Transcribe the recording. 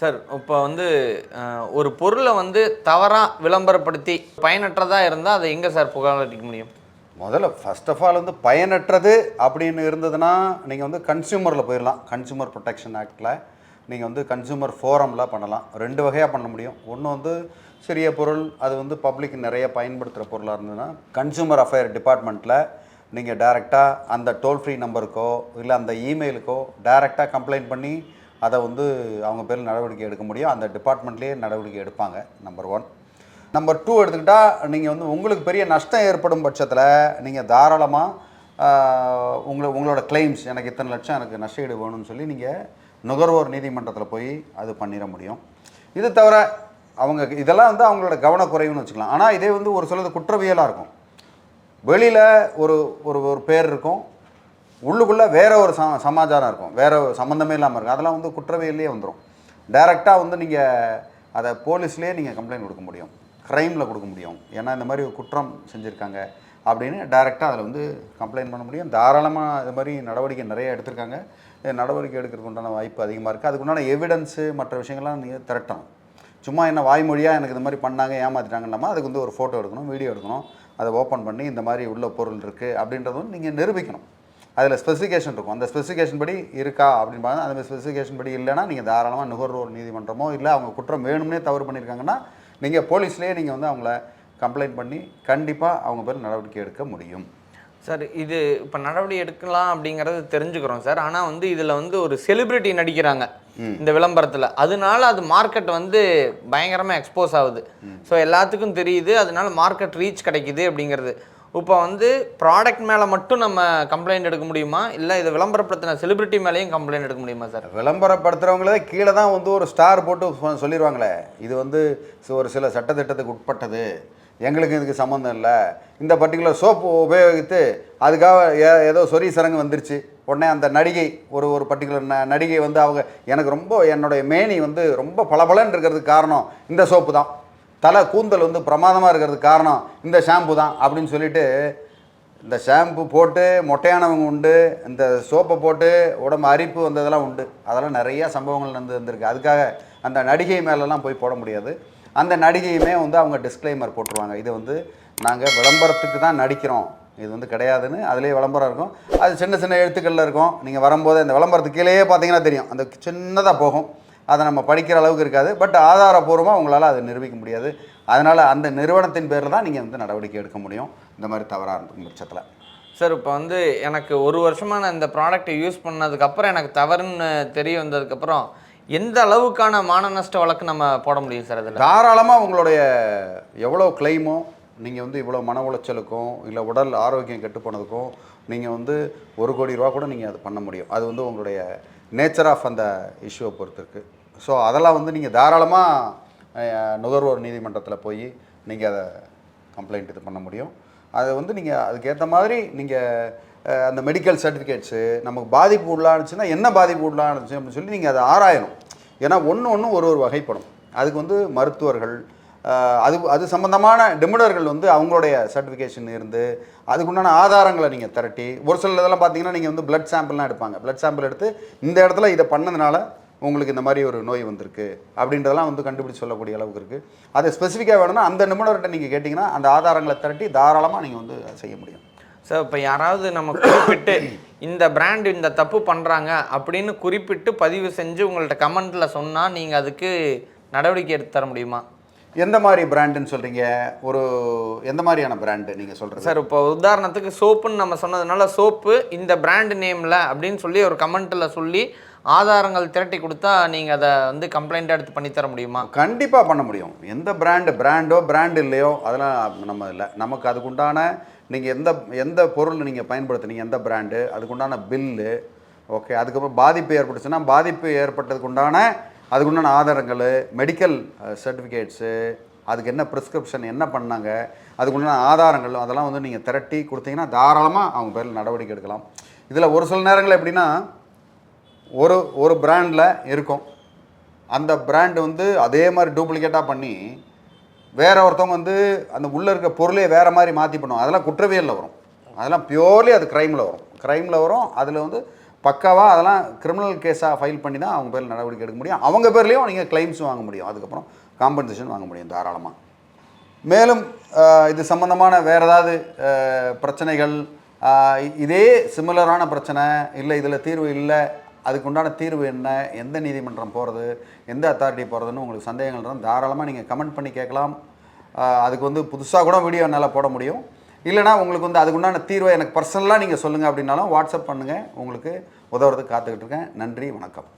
Sir இப்போ வந்து ஒரு பொருளை வந்து தவறாக விளம்பரப்படுத்தி பயனற்றதாக இருந்தால் அதை எங்கே சார் புகார் அளிக்க முடியும்? முதல்ல ஃபர்ஸ்ட் ஆஃப் ஆல் வந்து பயனற்றது அப்படின்னு இருந்ததுன்னா நீங்கள் வந்து கன்சியூமரில் போயிடலாம். கன்சியூமர் ப்ரொடெக்ஷன் ஆக்டில் நீங்கள் வந்து கன்சியூமர் ஃபோரமில் பண்ணலாம். 2 வகையாக பண்ண முடியும். ஒன்று வந்து சிறிய பொருள், அது வந்து பப்ளிக் நிறைய பயன்படுத்துகிற பொருளாக இருந்ததுன்னா கன்சியூமர் அஃபேர் டிபார்ட்மெண்ட்டில் நீங்கள் டைரெக்டாக அந்த டோல் ஃப்ரீ நம்பருக்கோ இல்லை அந்த இமெயிலுக்கோ டைரெக்டாக கம்ப்ளைண்ட் பண்ணி அதை வந்து அவங்க பேரில் நடவடிக்கை எடுக்க முடியும். அந்த டிபார்ட்மெண்ட்லேயே நடவடிக்கை எடுப்பாங்க. நம்பர் 1. நம்பர் 2 எடுத்துக்கிட்டால் நீங்கள் வந்து உங்களுக்கு பெரிய நஷ்டம் ஏற்படும் பட்சத்தில் நீங்கள் தாராளமாக உங்களோட கிளைம்ஸ், எனக்கு இத்தனை லட்சம் எனக்கு நஷ்டஈடு வேணும்னு சொல்லி நீங்கள் நுகர்வோர் நீதிமன்றத்தில் போய் அது பண்ணிட முடியும். இது தவிர அவங்க இதெல்லாம் வந்து அவங்களோட கவனக்குறைவுன்னு வச்சுக்கலாம். ஆனால் இதே வந்து ஒரு சிலது குற்றவியலாக இருக்கும். வெளியில் ஒரு ஒரு ஒரு பேர் இருக்கும், உள்ளுக்குள்ளே வேறு ஒரு சமாச்சாரம் இருக்கும், வேறு சம்மந்தமே இல்லாமல் இருக்கும். அதெல்லாம் வந்து குற்றவியல்லையே வந்துடும். டைரெக்டாக வந்து நீங்கள் அதை போலீஸ்லேயே நீங்கள் கம்ப்ளைண்ட் கொடுக்க முடியும், க்ரைமில் கொடுக்க முடியும். ஏன்னா இந்த மாதிரி ஒரு குற்றம் செஞ்சுருக்காங்க அப்படின்னு டைரெக்டாக அதில் வந்து கம்ப்ளைண்ட் பண்ண முடியும். தாராளமாக இது மாதிரி நடவடிக்கை நிறைய எடுத்திருக்காங்க. நடவடிக்கை எடுக்கிறதுக்கு உண்டான வாய்ப்பு அதிகமாக இருக்குது. அதுக்கு உண்டான எவிடன்ஸு மற்ற விஷயங்கள்லாம் நீங்கள் திரட்டணும். சும்மா என்ன வாய்மொழியாக எனக்கு இந்த மாதிரி பண்ணாங்க ஏமாற்றிட்டாங்க இல்லாமல் அதுக்கு வந்து ஒரு ஃபோட்டோ எடுக்கணும், வீடியோ எடுக்கணும், அதை ஓப்பன் பண்ணி இந்த மாதிரி உள்ள பொருள் இருக்குது அப்படின்றதும் நீங்கள் நிரூபிக்கணும். அதில் ஸ்பெசிஃபிகேஷன் இருக்கும். அந்த ஸ்பெசிஃபிகேஷன் படி இருக்கா அப்படின்னு பார்த்தா அந்த ஸ்பெசிஃபிகேஷன் படி இல்லைன்னா நீங்கள் தாராளமாக நுகர்வோர் நீதிமன்றமோ இல்லை அவங்க குற்றம் வேணும்னே தவறு பண்ணியிருக்காங்கன்னா நீங்கள் போலீஸ்லேயே நீங்கள் வந்து அவங்கள கம்ப்ளைண்ட் பண்ணி கண்டிப்பாக அவங்க பேர் நடவடிக்கை எடுக்க முடியும். சார் இது இப்போ நடவடிக்கை எடுக்கலாம் அப்படிங்கிறது தெரிஞ்சுக்கிறோம் சார். ஆனால் வந்து இதில் வந்து ஒரு செலிபிரிட்டி நடிக்கிறாங்க இந்த விளம்பரத்தில், அதனால அது மார்க்கெட் வந்து பயங்கரமாக எக்ஸ்போஸ் ஆகுது. ஸோ எல்லாத்துக்கும் தெரியுது, அதனால மார்க்கெட் ரீச் கிடைக்குது அப்படிங்கிறது. இப்போ வந்து ப்ராடக்ட் மேலே மட்டும் நம்ம கம்ப்ளைண்ட் எடுக்க முடியுமா, இல்லை இதை விளம்பரப்படுத்தின செலிபிரிட்டி மேலேயும் கம்ப்ளைண்ட் எடுக்க முடியுமா சார்? விளம்பரப்படுத்துகிறவங்களே கீழே தான் வந்து ஒரு ஸ்டார் போட்டு சொல்லிடுவாங்களே, இது வந்து ஒரு சில சட்டத்திட்டத்துக்கு உட்பட்டது, எங்களுக்கு இதுக்கு சம்மந்தம் இல்லை, இந்த பர்டிகுலர் சோப்பு உபயோகித்து அதுக்காக ஏதோ சொறி சரங்கு வந்துருச்சு, உடனே அந்த நடிகை ஒரு பர்டிகுலர் நடிகை வந்து அவங்க எனக்கு ரொம்ப என்னுடைய மேனி வந்து ரொம்ப பளபளன்னு இருக்கிறதுக்கு காரணம் இந்த சோப்பு தான், தலை கூந்தல் வந்து பிரமாதமாக இருக்கிறதுக்கு காரணம் இந்த ஷாம்பு தான் அப்படின்னு சொல்லிட்டு இந்த ஷாம்பு போட்டு மொட்டையானவங்க உண்டு, இந்த சோப்பை போட்டு உடம்பு அரிப்பு வந்ததெல்லாம் உண்டு. அதெல்லாம் நிறையா சம்பவங்கள் வந்திருக்கு. அதுக்காக அந்த நடிகை மேலெல்லாம் போய் போட முடியாது. அந்த நடிகையுமே வந்து அவங்க டிஸ்க்ளைமர் போட்டுருவாங்க, இது வந்து நாங்கள் விளம்பரத்துக்கு தான் நடிக்கிறோம், இது வந்து கிடையாதுன்னு. அதுலேயே விளம்பரம் இருக்கும், அது சின்ன சின்ன எழுத்துக்களில் இருக்கும். நீங்கள் வரும்போது அந்த விளம்பரத்துக்கு கீழேயே பார்த்தீங்கன்னா தெரியும், அந்த சின்னதாக போகும், அதை நம்ம படிக்கிற அளவுக்கு இருக்காது. பட் ஆதாரப்பூர்வமாக உங்களால் அதை நிரூபிக்க முடியாது. அதனால் அந்த நிறுவனத்தின் பேரில் தான் நீங்கள் வந்து நடவடிக்கை எடுக்க முடியும் இந்த மாதிரி தவறாக இருக்கும் பட்சத்தில். சார் இப்போ வந்து எனக்கு 1 வருஷமாக நான் இந்த ப்ராடக்ட்டை யூஸ் பண்ணதுக்கப்புறம் எனக்கு தவறுன்னு தெரிய வந்ததுக்கப்புறம் எந்த அளவுக்கான மான நஷ்ட வழக்கு நம்ம போட முடியும் சார்? அதில் தாராளமாக உங்களுடைய எவ்வளோ கிளைமோ, நீங்கள் வந்து இவ்வளோ மன உளைச்சலுக்கும் இல்லை உடல் ஆரோக்கியம் கெட்டு போனதுக்கும் நீங்கள் வந்து 1 கோடி ரூபா கூட நீங்கள் அது பண்ண முடியும். அது வந்து உங்களுடைய நேச்சர் ஆஃப் அந்த இஷ்யூவை பொறுத்து இருக்குது. ஸோ அதெல்லாம் வந்து நீங்கள் தாராளமாக நுகர்வோர் நீதிமன்றத்தில் போய் நீங்கள் அதை கம்ப்ளைண்ட் இது பண்ண முடியும். அதை வந்து நீங்கள் அதுக்கேற்ற மாதிரி நீங்கள் அந்த மெடிக்கல் சர்டிஃபிகேட்ஸு நமக்கு பாதிப்பு உள்ளானுச்சுன்னா என்ன பாதிப்பு உள்ளானுச்சு அப்படின்னு சொல்லி நீங்கள் அதை ஆராயணும். ஏன்னா ஒன்று ஒரு வகைப்படும். அதுக்கு வந்து மருத்துவர்கள் அது சம்மந்தமான நிபுணர்கள் வந்து அவங்களுடைய சர்டிஃபிகேஷன் இருந்து அதுக்குண்டான ஆதாரங்களை நீங்கள் திரட்டி, ஒரு சில இதெல்லாம் பார்த்தீங்கன்னா நீங்கள் வந்து பிளட் சாம்பிள்லாம் எடுப்பாங்க. பிளட் சாம்பிள் எடுத்து இந்த இடத்துல இதை பண்ணதுனால உங்களுக்கு இந்த மாதிரி ஒரு நோய் வந்திருக்கு அப்படின்றதெல்லாம் வந்து கண்டுபிடிச்சி சொல்லக்கூடிய அளவுக்கு இருக்குது. அது ஸ்பெசிஃபிக்காக வேணும்னா அந்த நிபுணர்கிட்ட நீங்கள் கேட்டிங்கன்னா அந்த ஆதாரங்களை திரட்டி தாராளமாக நீங்கள் வந்து செய்ய முடியும். சார் இப்போ யாராவது நம்ம குறிப்பிட்டு இந்த பிராண்ட் இந்த தப்பு பண்ணுறாங்க அப்படின்னு குறிப்பிட்டு பதிவு செஞ்சு உங்கள்கிட்ட கமெண்ட்டில் சொன்னால் நீங்கள் அதுக்கு நடவடிக்கை எடுத்து தர முடியுமா? எந்த மாதிரி பிராண்டுன்னு சொல்கிறீங்க? எந்த மாதிரியான பிராண்டு நீங்கள் சொல்கிறீங்க சார்? இப்போ உதாரணத்துக்கு சோப்புன்னு நம்ம சொன்னதுனால சோப்பு இந்த பிராண்டு நேமில் அப்படின்னு சொல்லி ஒரு கமெண்ட்டில் சொல்லி ஆதாரங்கள் திரட்டி கொடுத்தா நீங்கள் அதை வந்து கம்ப்ளைண்ட்டாக எடுத்து பண்ணித்தர முடியுமா? கண்டிப்பாக பண்ண முடியும். எந்த பிராண்டு இல்லையோ அதெல்லாம் நம்ம இல்லை. நமக்கு அதுக்குண்டான நீங்கள் எந்த பொருள் நீங்கள் பயன்படுத்துனீங்க, எந்த பிராண்டு, அதுக்குண்டான பில்லு, ஓகே, அதுக்கப்புறம் பாதிப்பு ஏற்பட்டுச்சுன்னா பாதிப்பு அதுக்குண்டான ஆதாரங்கள், மெடிக்கல் சர்டிஃபிகேட்ஸு, அதுக்கு என்ன ப்ரிஸ்கிரிப்ஷன் என்ன பண்ணாங்க, அதுக்குண்டான ஆதாரங்கள், அதெல்லாம் வந்து நீங்கள் திரட்டி கொடுத்தீங்கன்னா தாராளமாக அவங்க பேரில் நடவடிக்கை எடுக்கலாம். இதில் ஒரு சில நேரங்கள் எப்படின்னா ஒரு பிராண்டில் இருக்கும், அந்த பிராண்டு வந்து அதே மாதிரி டூப்ளிகேட்டாக பண்ணி வேற ஒருத்தவங்க வந்து அந்த உள்ளே இருக்க பொருளே வேறு மாதிரி மாற்றி பண்ணுவோம். அதெல்லாம் குற்றவியலில் வரும். அதெல்லாம் பியூர்லி அது க்ரைமில் வரும். அதில் வந்து பக்காவாக அதெல்லாம் கிரிமினல் கேஸாக ஃபைல் பண்ணி தான் அவங்க பேரில் நடவடிக்கை எடுக்க முடியும். அவங்க பேர்லேயும் நீங்கள் கிளைம்ஸ் வாங்க முடியும், அதுக்கப்புறம் காம்பன்சேஷன் வாங்க முடியும் தாராளமாக. மேலும் இது சம்மந்தமான வேறு ஏதாவது பிரச்சனைகள், இதே சிமிலரான பிரச்சனை இல்லை, இதில் தீர்வு இல்லை, அதுக்கு உண்டான தீர்வு என்ன, எந்த நீதிமன்றம் போகிறது, எந்த அத்தாரிட்டி போகிறதுன்னு உங்களுக்கு சந்தேகங்கள் இருந்தால் தாராளமாக நீங்கள் கமெண்ட் பண்ணி கேட்கலாம். அதுக்கு வந்து புதுசாக கூட வீடியோ என்னால் போட முடியும். இல்லைனா உங்களுக்கு வந்து அதுக்குண்டான தீர்வை எனக்கு பர்சனலாக நீங்கள் சொல்லுங்கள் அப்படின்னாலும் வாட்ஸ்அப் பண்ணுங்கள், உங்களுக்கு உதவுறதுக்கு காத்துக்கிட்டு இருக்கேன். நன்றி, வணக்கம்.